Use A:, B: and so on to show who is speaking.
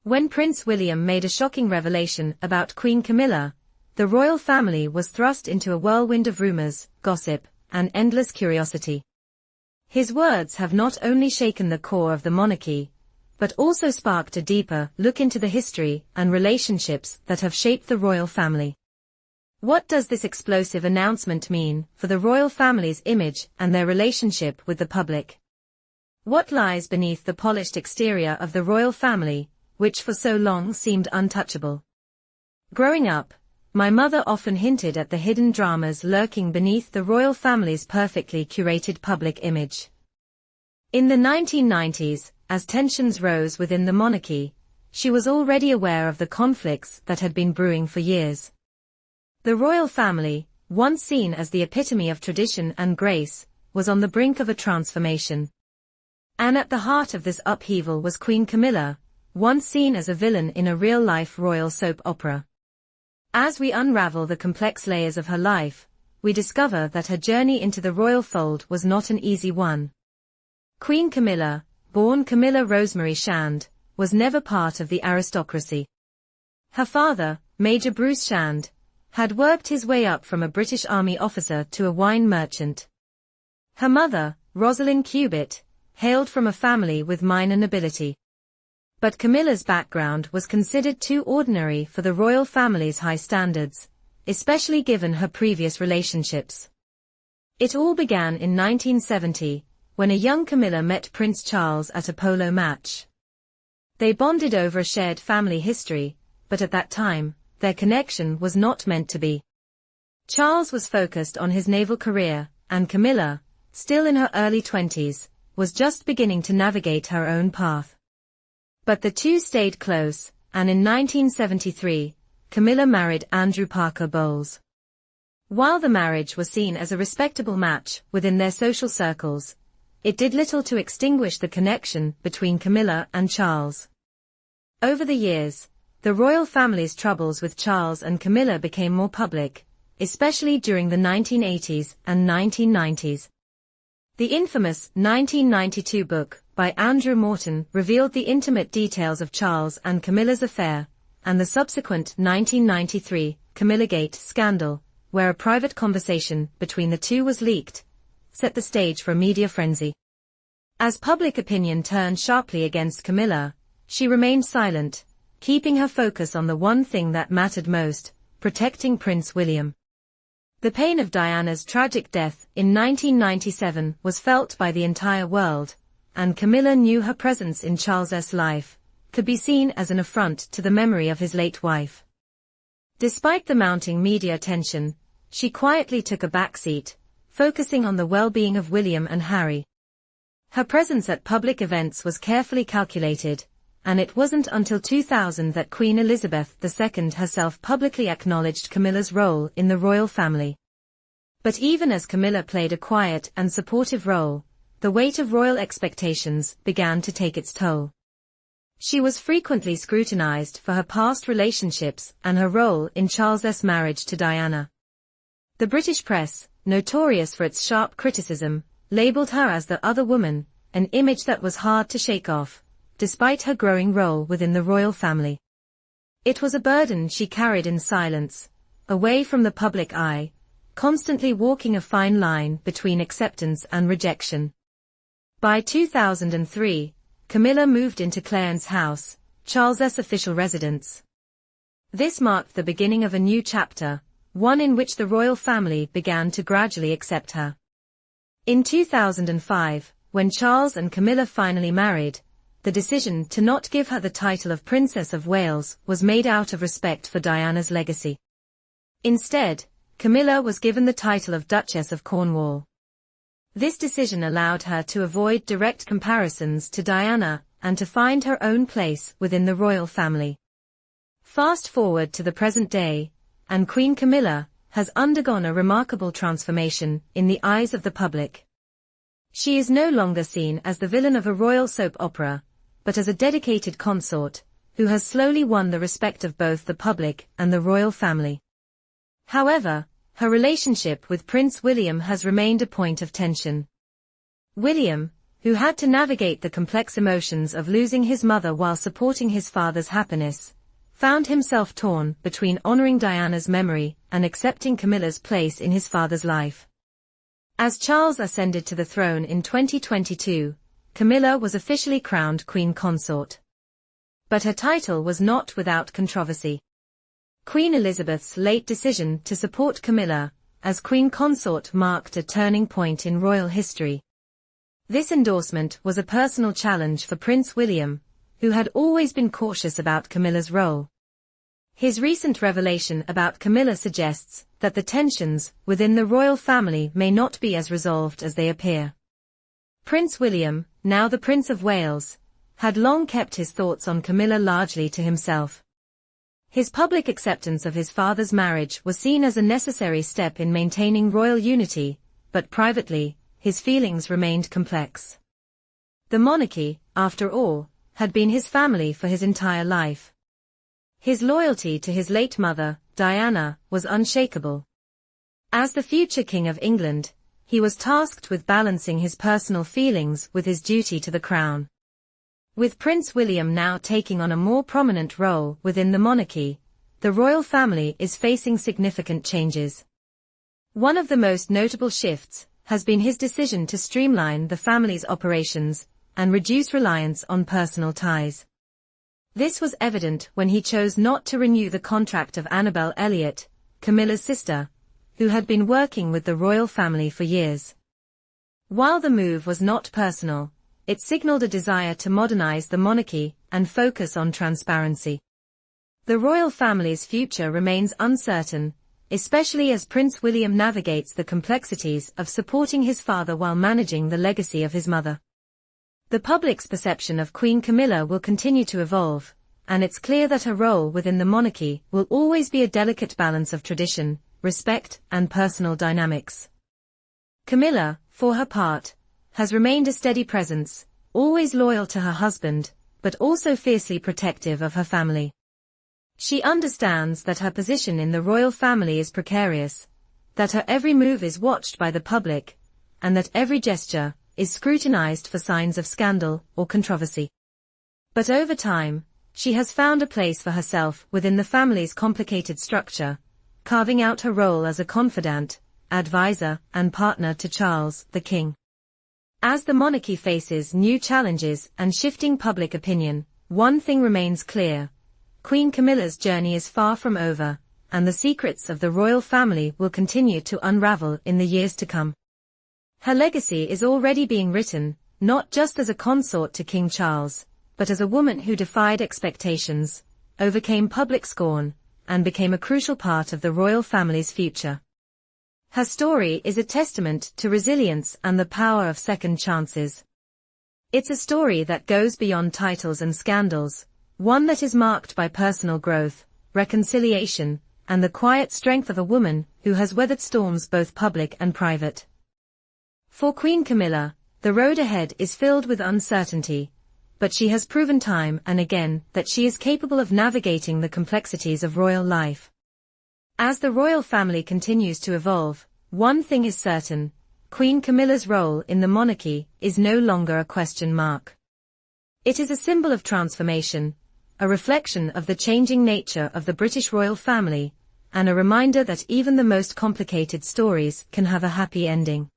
A: When Prince William made a shocking revelation about Queen Camilla, the royal family was thrust into a whirlwind of rumors, gossip, and endless curiosity. His words have not only shaken the core of the monarchy, but also sparked a deeper look into the history and relationships that have shaped the royal family. What does this explosive announcement mean for the royal family's image and their relationship with the public? What lies beneath the polished exterior of the royal family, which for so long seemed untouchable? Growing up, my mother often hinted at the hidden dramas lurking beneath the royal family's perfectly curated public image. In the 1990s, as tensions rose within the monarchy, she was already aware of the conflicts that had been brewing for years. The royal family, once seen as the epitome of tradition and grace, was on the brink of a transformation. And at the heart of this upheaval was Queen Camilla, once seen as a villain in a real-life royal soap opera. As we unravel the complex layers of her life, we discover that her journey into the royal fold was not an easy one. Queen Camilla, born Camilla Rosemary Shand, was never part of the aristocracy. Her father, Major Bruce Shand, had worked his way up from a British Army officer to a wine merchant. Her mother, Rosalind Cubitt, hailed from a family with minor nobility. But Camilla's background was considered too ordinary for the royal family's high standards, especially given her previous relationships. It all began in 1970, when a young Camilla met Prince Charles at a polo match. They bonded over a shared family history, but at that time, their connection was not meant to be. Charles was focused on his naval career, and Camilla, still in her early 20s, was just beginning to navigate her own path. But the two stayed close, and in 1973, Camilla married Andrew Parker Bowles. While the marriage was seen as a respectable match within their social circles, it did little to extinguish the connection between Camilla and Charles. Over the years, the royal family's troubles with Charles and Camilla became more public, especially during the 1980s and 1990s. The infamous 1992 book by Andrew Morton revealed the intimate details of Charles and Camilla's affair, and the subsequent 1993 Camillagate scandal, where a private conversation between the two was leaked, set the stage for a media frenzy. As public opinion turned sharply against Camilla, she remained silent, keeping her focus on the one thing that mattered most, protecting Prince William. The pain of Diana's tragic death in 1997 was felt by the entire world, and Camilla knew her presence in Charles's life could be seen as an affront to the memory of his late wife. Despite the mounting media attention, she quietly took a backseat, focusing on the well-being of William and Harry. Her presence at public events was carefully calculated, and it wasn't until 2000 that Queen Elizabeth II herself publicly acknowledged Camilla's role in the royal family. But even as Camilla played a quiet and supportive role, the weight of royal expectations began to take its toll. She was frequently scrutinized for her past relationships and her role in Charles's marriage to Diana. The British press, notorious for its sharp criticism, labeled her as the other woman, an image that was hard to shake off, despite her growing role within the royal family. It was a burden she carried in silence, away from the public eye, constantly walking a fine line between acceptance and rejection. By 2003, Camilla moved into Clarence House, Charles's official residence. This marked the beginning of a new chapter, one in which the royal family began to gradually accept her. In 2005, when Charles and Camilla finally married, the decision to not give her the title of Princess of Wales was made out of respect for Diana's legacy. Instead, Camilla was given the title of Duchess of Cornwall. This decision allowed her to avoid direct comparisons to Diana and to find her own place within the royal family. Fast forward to the present day, and Queen Camilla has undergone a remarkable transformation in the eyes of the public. She is no longer seen as the villain of a royal soap opera, but as a dedicated consort, who has slowly won the respect of both the public and the royal family. However, her relationship with Prince William has remained a point of tension. William, who had to navigate the complex emotions of losing his mother while supporting his father's happiness, found himself torn between honoring Diana's memory and accepting Camilla's place in his father's life. As Charles ascended to the throne in 2022, Camilla was officially crowned Queen Consort. But her title was not without controversy. Queen Elizabeth's late decision to support Camilla as Queen Consort marked a turning point in royal history. This endorsement was a personal challenge for Prince William, who had always been cautious about Camilla's role. His recent revelation about Camilla suggests that the tensions within the royal family may not be as resolved as they appear. Prince William, now the Prince of Wales, had long kept his thoughts on Camilla largely to himself. His public acceptance of his father's marriage was seen as a necessary step in maintaining royal unity, but privately, his feelings remained complex. The monarchy, after all, had been his family for his entire life. His loyalty to his late mother, Diana, was unshakable. As the future King of England, he was tasked with balancing his personal feelings with his duty to the crown. With Prince William now taking on a more prominent role within the monarchy, the royal family is facing significant changes. One of the most notable shifts has been his decision to streamline the family's operations and reduce reliance on personal ties. This was evident when he chose not to renew the contract of Annabel Elliot, Camilla's sister, who had been working with the royal family for years. While the move was not personal, it signaled a desire to modernize the monarchy and focus on transparency. The royal family's future remains uncertain, especially as Prince William navigates the complexities of supporting his father while managing the legacy of his mother. The public's perception of Queen Camilla will continue to evolve, and it's clear that her role within the monarchy will always be a delicate balance of tradition, respect, and personal dynamics. Camilla, for her part, has remained a steady presence, always loyal to her husband, but also fiercely protective of her family. She understands that her position in the royal family is precarious, that her every move is watched by the public, and that every gesture is scrutinized for signs of scandal or controversy. But over time, she has found a place for herself within the family's complicated structure, carving out her role as a confidant, advisor, and partner to Charles, the King. As the monarchy faces new challenges and shifting public opinion, one thing remains clear: Queen Camilla's journey is far from over, and the secrets of the royal family will continue to unravel in the years to come. Her legacy is already being written, not just as a consort to King Charles, but as a woman who defied expectations, overcame public scorn, and became a crucial part of the royal family's future. Her story is a testament to resilience and the power of second chances. It's a story that goes beyond titles and scandals, one that is marked by personal growth, reconciliation, and the quiet strength of a woman who has weathered storms both public and private. For Queen Camilla, the road ahead is filled with uncertainty, but she has proven time and again that she is capable of navigating the complexities of royal life. As the royal family continues to evolve, one thing is certain: Queen Camilla's role in the monarchy is no longer a question mark. It is a symbol of transformation, a reflection of the changing nature of the British royal family, and a reminder that even the most complicated stories can have a happy ending.